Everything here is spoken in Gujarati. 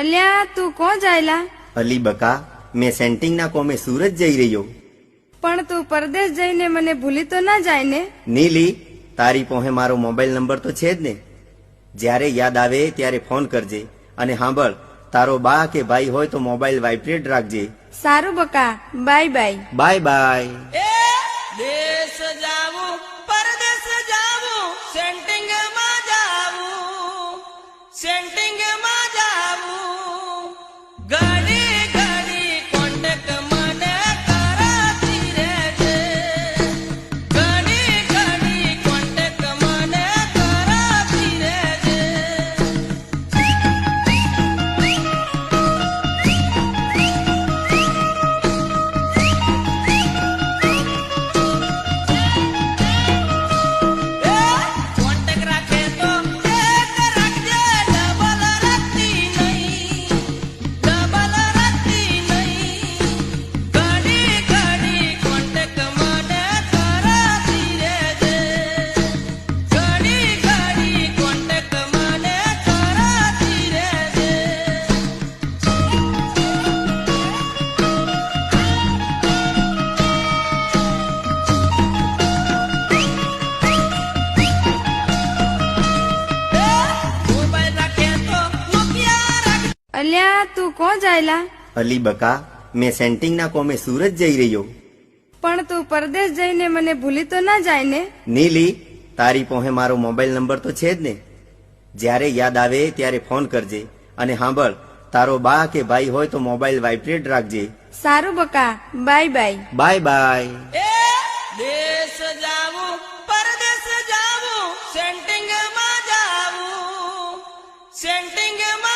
અલ્યા તું કોણ જાયલા? અલી બકા, મેં સેન્ટિંગના કોમે સુરત જઈ રહ્યો. પણ તું પરદેશ જઈને મને ભૂલી તો ના જાય ને? નીલી, તારી પોહે મારો મોબાઈલ નંબર તો છે જ ને. જ્યારે યાદ આવે ત્યારે ફોન કરજે. અને સાંભળ, તારો બા કે ભાઈ હોય તો મોબાઈલ વાઇબ્રેટ રાખજે. સારું બકા, બાય બાય. Bye bye. દેશ જાવું પરદેશ જાવું સેન્ટિંગ માં જાવું સેન્ટિંગ માં જાવું ઘડી ઘડી કોન્ટેક્ટ મને કરાતી રહેજે ઘડી ઘડી કોન્ટેક્ટ મને કરાતી રહેજે. અલ્યા તું કોણ જાયલા? અલી બકા, મેં સેન્ટિંગના કોમે સુરત જઈ રહ્યો. પણ તું પરદેશ જઈને મને ભૂલી તો ના જાય ને? નીલી, તારી પોહે મારો મોબાઈલ નંબર તો છે જ ને. જ્યારે યાદ આવે ત્યારે ફોન કરજે. અને સાંભળ, તારો બા કે ભાઈ હોય તો મોબાઈલ વાઇબ્રેટ રાખજે. સારું બકા, બાય બાય. Bye bye. દેશ જાવું પરદેશ જાવું સેન્ટિંગ માં જાવું સેન્ટિંગ માં